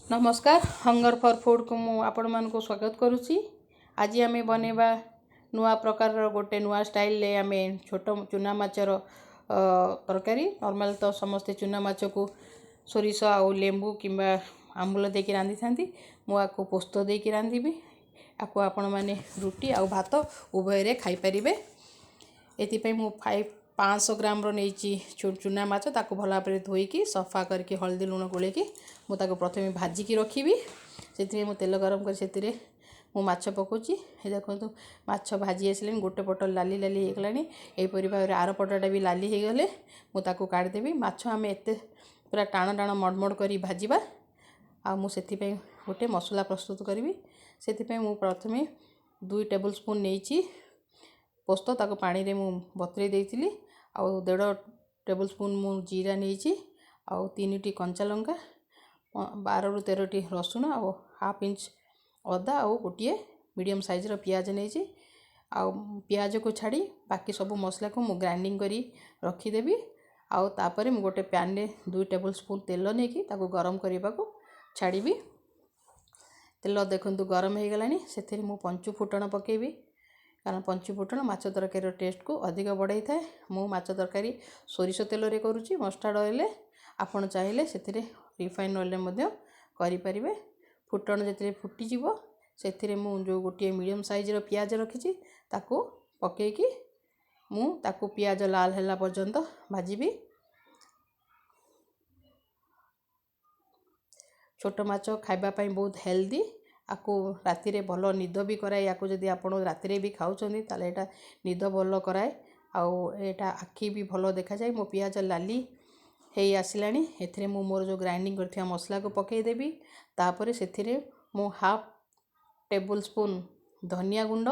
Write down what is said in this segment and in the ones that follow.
नमस्कार hunger for food को मु आपण मानक स्वागत करुच्ची। आज आम बनवा नुआ प्रकार गोटे नुआ स्टाइल ले आम छोट चुना माछर तरकारी। नॉर्मल तो समस्ते चुना माछ को सोरिष आ लेंबू किंबा आंबुल देकी रांधि था। मुझे पोस्त देकी रांधि आपको आपण मैंने रुटी आ भात उभय रे खाई पारिबे। एथिपाई मु 500 ग्राम नहीं चुना माछ ताको भल भाव धोईकी सफा करके हल्दी लुण गोलेकी मुझे प्रथम भाजिकी रखी से मु तेल गरम कर मु माछ पकाउची। देखो माछ भाजी आसले गोटे पट लाली लाली होगला। यहीपरी भाव में आर पटटा भी लाली होगले मुझे काढ़देवी। माछ आम एत पूरा टाण टाण मडमड कर भाजवा आ मुझे गोटे मसला प्रस्तुत करी। से प्रथम 2 टेबल स्पून नहीं पोस्त ताको पानी रे मु बतरे देइतिली आ 1.5 टेबल स्पून मु जीरा नहीं आ 3टी कंचा लंका 12 रु 13टी रसुण आ हाफ इंच अदा आ गोटे मीडियम साइज रो पियाज नहीं आ पियाज को छाड़ी बाकी सब मसला को मु ग्राइंडिंग करी रखीदेवी। आउ तापर मु गोटे पैन रे 2 टेबल स्पून तेल नहीं ताको गरम करने को छाड़ी। तेल देखंतु गरम हो गलानी से मु पंचु फुटण पकेबी कारण पंचु फुटण माछ तरकारी टेस्ट को अधिक बढ़ाई थाए। मु माछ तरकारी सोरिष तेल रे करूची। मस्टार्ड ऑयल आपण चाहिए से रिफाइन ऑयल मध्ये करि परिबे। फुटण जेते फुटी जीवो से मु जो गोटे मीडियम साइज रो पियाज रखी ताको पकेकी मु ताको पियाज लाल हैला पर्यंत भाजीबी। छोट माछ खाइबा पई बहुत हेल्दी आपको राति रे भल निद भी कराए। या जदि आपण राति रे भी खाउछंदी ताले एटा निद भल कराए आउ एटा आखि भी भल देखा जाए। मो पियाज लाली हेई आसिलानी एथिरे मु मोर जो ग्राइंडिंग करथिया मसला को पकेई देबी। तापरे सेथिरे मु हाफ टेबल स्पून धनिया गुंड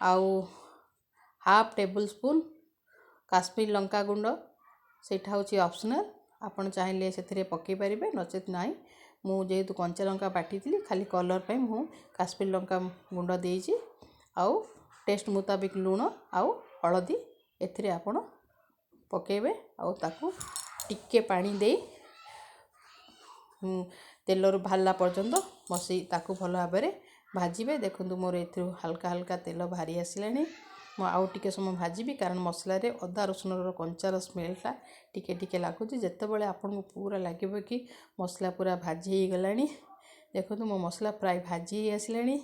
आउ हाफ टेबल स्पून काश्मीर लंका गुंड सेटा होची ऑप्शनल आपण चाहिए से पकई पारे नचेत नाई। मु जेहेतु कंचा लंका बाटी खाली कलर पे मु काश्मीर लंका गुंड देइची आउ टेस्ट मुताबिक लुण आउ हलदी एथिरे आपण पकेबे आउ ताकू टिके पानी दे तेलर भाला पर्यंत बसई ताकू भल भाव में भाजबे। देखंतु मोर एथु हल्का हल्का तेल भारी आसिलानी मु आउ टिके समय भाजीबी कारण मसला रे अदा रसुण रो कंचार स्मेलटा टिके टिके लागुची। जेतेबेले आपन को पूरा लागिबो कि मसला पूरा भाजी ही गलानी। देखंतु मो मसला प्राय भाजी ही आसिलानी।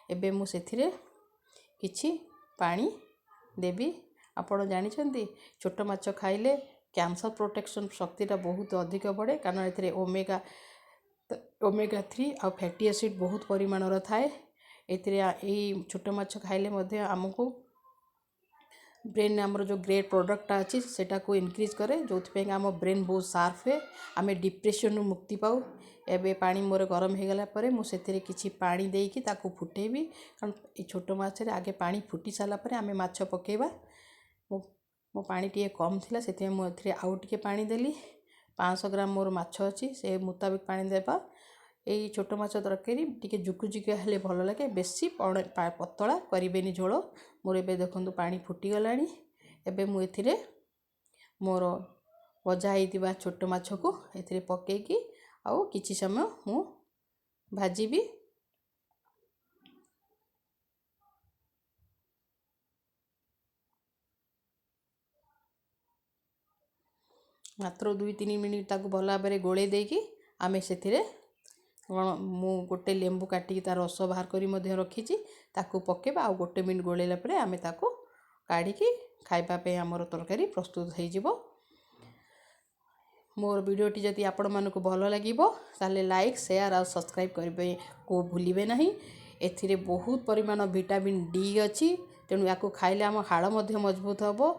एबे मु सेथिरे किछि पानी देबी। आपण जानिछंती छोट माछ खाइले कैंसर प्रोटेक्शन शक्तिटा बहुत अधिक बढ़े कारण एथिरे ओमेगा 3 आ फैटी एसिड बहुत परिमाणर थाए। एथिरे एई छोट माछ खाइले मध्ये हमको ब्रेन आमर जो ग्रेट प्रोडक्ट अच्छी सेटा को इनक्रीज करे जो आम ब्रेन बहुत शार्प है आम डिप्रेशन मुक्ति पाऊ। एबे पानी मोर गरम हो गला परे मु सेथिरे किछि पानी देकी ताको फुटेबी कारण ए छोट माछरे आगे पानी फुटी साला परे आमे माछ पकेबा। मो पानी टिए कम थिला सेथिरे मु एथिरे आउ टिके पानी देली। 500 ग्राम मोर माछ अछि से मुताबिक पानी देबा। एई छोट माछ तरकारी टिके जुकु जुकिया हेले भल लागे बेसी पतला करिबेनी झोल। मोर एबे देखंतु पानी फुटी गलानी। एबे मु एथिरे मोर भजा हेतिबा छोट माछ को एथिरे पकेकी आउ किछि समय मु भाजीबी। मात्र 2-3 मिनिट ताको भल भाव में गोले देकी आमे सेथिरे मु गोटे लेंबू काटिकी तार रस बाहर करी मध्य रखीची ताको पकेबा आ गोटे मिनिट गोलेला परे आमे ताको काढ़िकी खाइबा पे हमर तरकारी प्रस्तुत हो जिवो। मोर वीडियोटी जदि आपण मानकु भल लागिबो ताले लाइक शेयर और सब्सक्राइब करबे को भूलिबे नहीं। एथिरे बहुत परिमाण विटामिन डी अछि तेणु याको खाइले हम हाड़ मध्य मजबूत हबो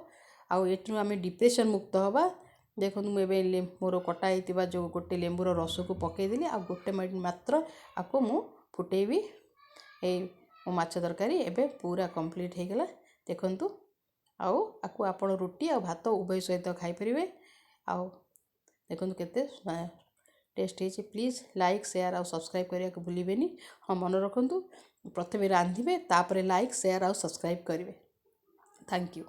आउ एठनु आमे डिप्रेशन मुक्त हबा। देखंतु मुझे मोर कटा होता जो गोटे लेंबूर रस को पकईदेली आ गोटे मिनट मात्र आपको मु फुटेबी। मो माछ तरकारी एबे पूरा कंप्लीट हो गला। देखंतु आउ आपको आपण रुटी आ भात उभय सहित खाई परिबे। आउ देखंतु केते टेस्ट है। प्लीज लाइक शेयर और सब्सक्राइब करिया को भूलिबेनी। हाँ मन रखंतु प्रथमे रांधिबे तापरे लाइक शेयर और सब्सक्राइब करिवे। Thank you.